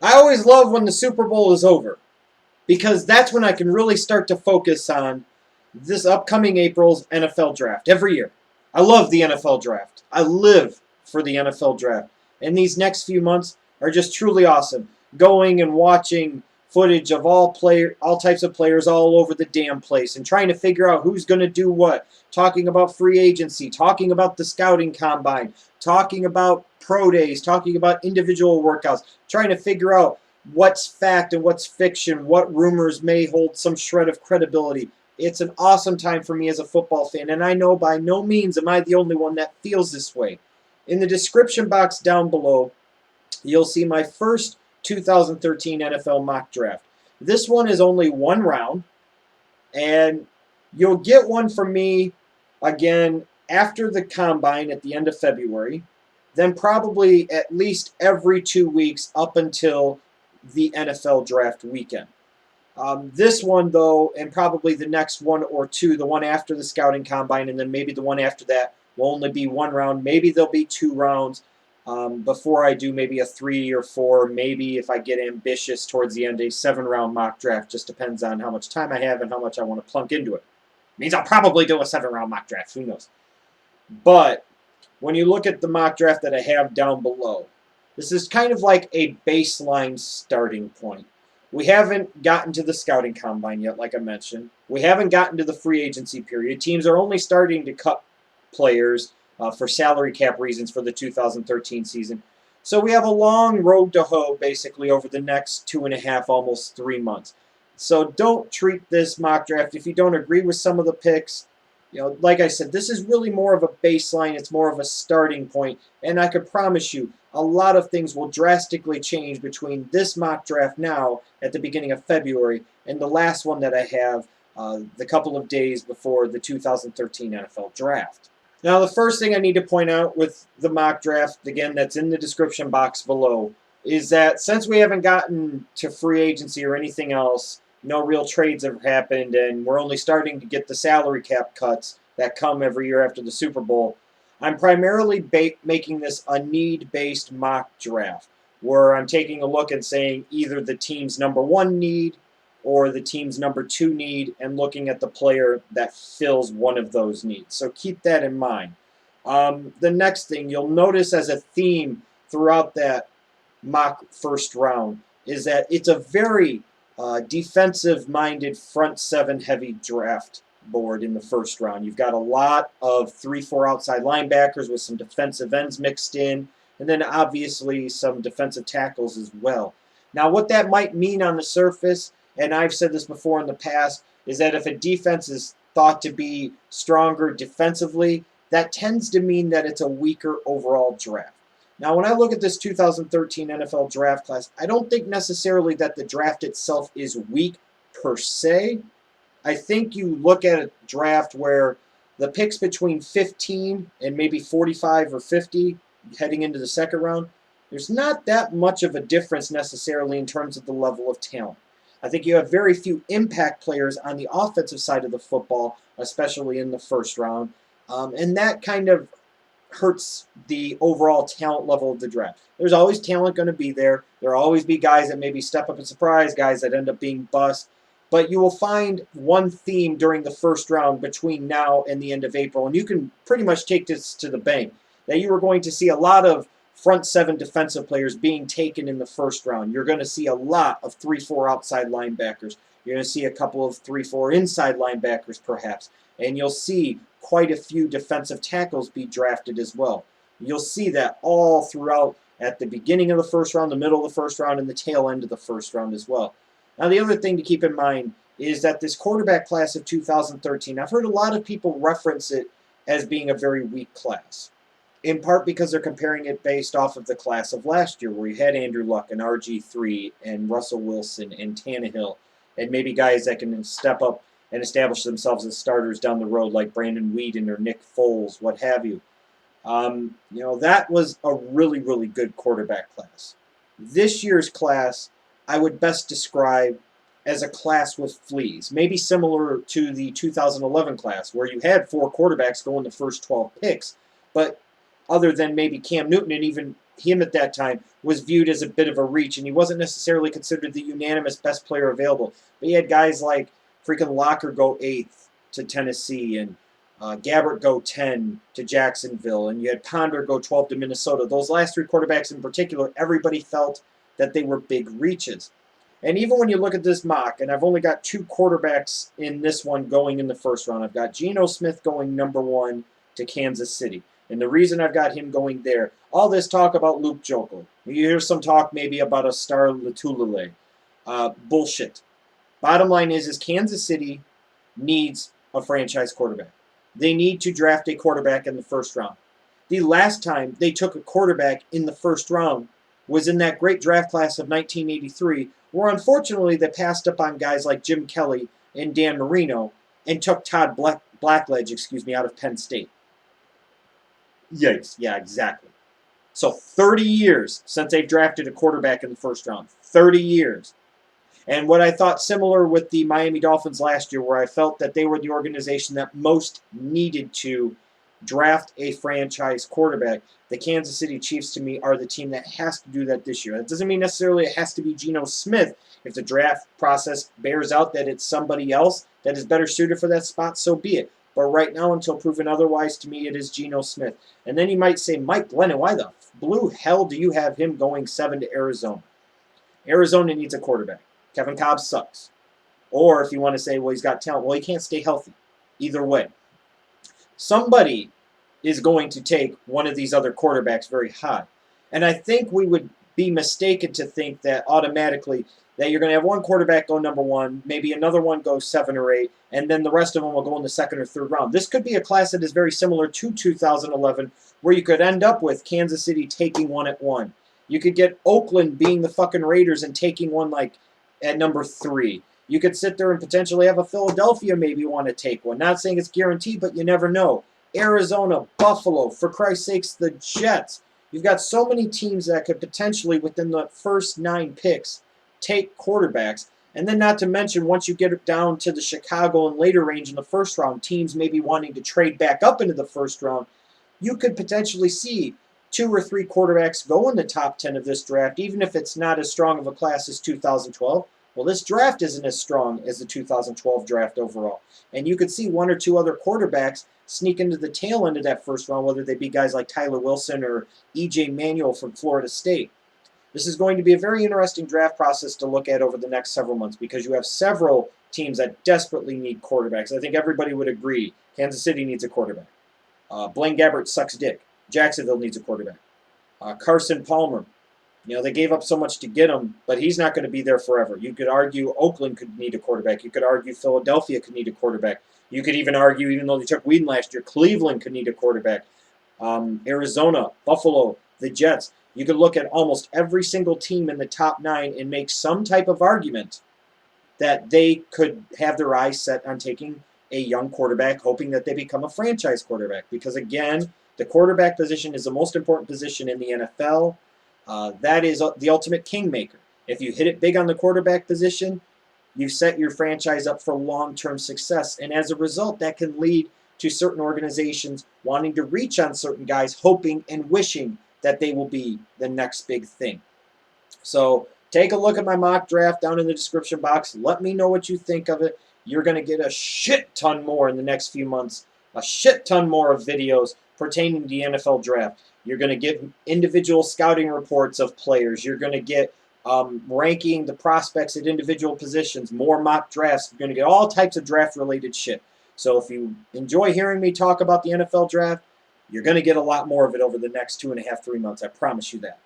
I always love when the Super Bowl is over because that's when I can really start to focus on this upcoming April's NFL draft every year. I love the NFL draft. I live for the NFL draft. And these next few months are just truly awesome. Going and watching footage of all types of players all over the damn place and trying to figure out who's going to do what. Talking about free agency, talking about the scouting combine, talking about pro days, talking about individual workouts, trying to figure out what's fact and what's fiction, what rumors may hold some shred of credibility. It's an awesome time for me as a football fan, and I know by no means am I the only one that feels this way. In the description box down below, you'll see my first 2013 NFL mock draft. This one is only one round, and you'll get one from me again after the combine at the end of February, then probably at least every 2 weeks up until the NFL draft weekend. This one, though, and probably the next one or two, the one after the scouting combine, and then maybe the one after that, will only be one round. Maybe there'll be 2 rounds before I do maybe a 3 or 4. Maybe if I get ambitious towards the end, a 7-round mock draft. Just depends on how much time I have and how much I want to plunk into it. Means I'll probably do a 7-round mock draft. Who knows? But when you look at the mock draft that I have down below, this is kind of like a baseline starting point. We haven't gotten to the scouting combine yet, like I mentioned. We haven't gotten to the free agency period. Teams are only starting to cut players for salary cap reasons for the 2013 season. So we have a long road to hoe, basically, over the next 2.5, almost 3 months. So don't treat this mock draft, if you don't agree with some of the picks, like I said, this is really more of a baseline. It's more of a starting point. And I could promise you, a lot of things will drastically change between this mock draft now at the beginning of February and the last one that I have the couple of days before the 2013 NFL draft. Now, the first thing I need to point out with the mock draft, again, that's in the description box below, is that since we haven't gotten to free agency or anything else, no real trades have happened, and we're only starting to get the salary cap cuts that come every year after the Super Bowl, I'm primarily making this a need-based mock draft, where I'm taking a look and saying either the team's number 1 need or the team's number 2 need, and looking at the player that fills one of those needs. So keep that in mind. The next thing you'll notice as a theme throughout that mock first round is that it's a very defensive-minded front 7 heavy draft board in the first round. You've got a lot of 3-4 outside linebackers with some defensive ends mixed in, and then obviously some defensive tackles as well. Now, what that might mean on the surface, and I've said this before in the past, is that if a defense is thought to be stronger defensively, that tends to mean that it's a weaker overall draft. Now, when I look at this 2013 NFL draft class, I don't think necessarily that the draft itself is weak per se. I think you look at a draft where the picks between 15 and maybe 45 or 50 heading into the second round, there's not that much of a difference necessarily in terms of the level of talent. I think you have very few impact players on the offensive side of the football, especially in the first round, and that kind of hurts the overall talent level of the draft. There's always talent going to be there. There will always be guys that maybe step up and surprise, guys that end up being bust. But you will find one theme during the first round between now and the end of April, and you can pretty much take this to the bank, that you are going to see a lot of front 7 defensive players being taken in the first round. You're going to see a lot of 3-4 outside linebackers. You're going to see a couple of 3-4 inside linebackers perhaps, and you'll see quite a few defensive tackles be drafted as well. You'll see that all throughout at the beginning of the first round, the middle of the first round, and the tail end of the first round as well. Now, the other thing to keep in mind is that this quarterback class of 2013, I've heard a lot of people reference it as being a very weak class, in part because they're comparing it based off of the class of last year, where you had Andrew Luck and RG3 and Russell Wilson and Tannehill, and maybe guys that can step up and establish themselves as starters down the road like Brandon Weeden or Nick Foles, what have you. That was a really, really good quarterback class. This year's class, I would best describe as a class with fleas, maybe similar to the 2011 class, where you had 4 quarterbacks go in the first 12 picks, but other than maybe Cam Newton and even him at that time was viewed as a bit of a reach, and he wasn't necessarily considered the unanimous best player available. But he had guys like freaking Locker go 8th to Tennessee, and Gabbert go 10 to Jacksonville, and you had Ponder go 12 to Minnesota. Those last 3 quarterbacks in particular, everybody felt that they were big reaches. And even when you look at this mock, and I've only got 2 quarterbacks in this one going in the first round. I've got Geno Smith going number 1 to Kansas City. And the reason I've got him going there, all this talk about Luke Joeckel. You hear some talk maybe about a star Lotulelei. Bullshit. Bottom line is Kansas City needs a franchise quarterback. They need to draft a quarterback in the first round. The last time they took a quarterback in the first round was in that great draft class of 1983, where unfortunately they passed up on guys like Jim Kelly and Dan Marino and took Todd Blackledge, out of Penn State. Yikes. Yeah, exactly. So 30 years since they've drafted a quarterback in the first round. 30 years. And what I thought similar with the Miami Dolphins last year, where I felt that they were the organization that most needed to draft a franchise quarterback, the Kansas City Chiefs, to me, are the team that has to do that this year. That doesn't mean necessarily it has to be Geno Smith. If the draft process bears out that it's somebody else that is better suited for that spot, so be it. But right now, until proven otherwise, to me, it is Geno Smith. And then you might say, Mike Glennon, why the blue hell do you have him going 7 to Arizona? Arizona needs a quarterback. Kevin Cobb sucks. Or if you want to say, well, he's got talent, well, he can't stay healthy. Either way. Somebody is going to take one of these other quarterbacks very high. And I think we would be mistaken to think that automatically that you're going to have one quarterback go number 1, maybe another one go 7 or 8, and then the rest of them will go in the 2nd or 3rd round. This could be a class that is very similar to 2011, where you could end up with Kansas City taking one at 1. You could get Oakland being the fucking Raiders and taking one like at number 3. You could sit there and potentially have a Philadelphia maybe want to take one. Not saying it's guaranteed, but you never know. Arizona, Buffalo, for Christ's sakes, the Jets. You've got so many teams that could potentially, within the first 9 picks, take quarterbacks. And then not to mention, once you get it down to the Chicago and later range in the first round, teams maybe wanting to trade back up into the first round, you could potentially see 2 or 3 quarterbacks go in the top 10 of this draft, even if it's not as strong of a class as 2012. Well, this draft isn't as strong as the 2012 draft overall. And you could see 1 or 2 other quarterbacks sneak into the tail end of that first round, whether they be guys like Tyler Wilson or E.J. Manuel from Florida State. This is going to be a very interesting draft process to look at over the next several months because you have several teams that desperately need quarterbacks. I think everybody would agree Kansas City needs a quarterback. Blaine Gabbert sucks dick. Jacksonville needs a quarterback. Carson Palmer. They gave up so much to get him, but he's not going to be there forever. You could argue Oakland could need a quarterback. You could argue Philadelphia could need a quarterback. You could even argue, even though they took Whedon last year, Cleveland could need a quarterback. Arizona, Buffalo, the Jets. You could look at almost every single team in the top 9 and make some type of argument that they could have their eyes set on taking a young quarterback, hoping that they become a franchise quarterback. Because again, the quarterback position is the most important position in the NFL. That is the ultimate kingmaker. If you hit it big on the quarterback position, you set your franchise up for long-term success. And as a result, that can lead to certain organizations wanting to reach on certain guys, hoping and wishing that they will be the next big thing. So take a look at my mock draft down in the description box. Let me know what you think of it. You're going to get a shit ton more in the next few months, a shit ton more of videos pertaining to the NFL draft. You're going to get individual scouting reports of players. You're going to get ranking the prospects at individual positions, more mock drafts. You're going to get all types of draft-related shit. So if you enjoy hearing me talk about the NFL draft, you're going to get a lot more of it over the next 2.5, 3 months. I promise you that.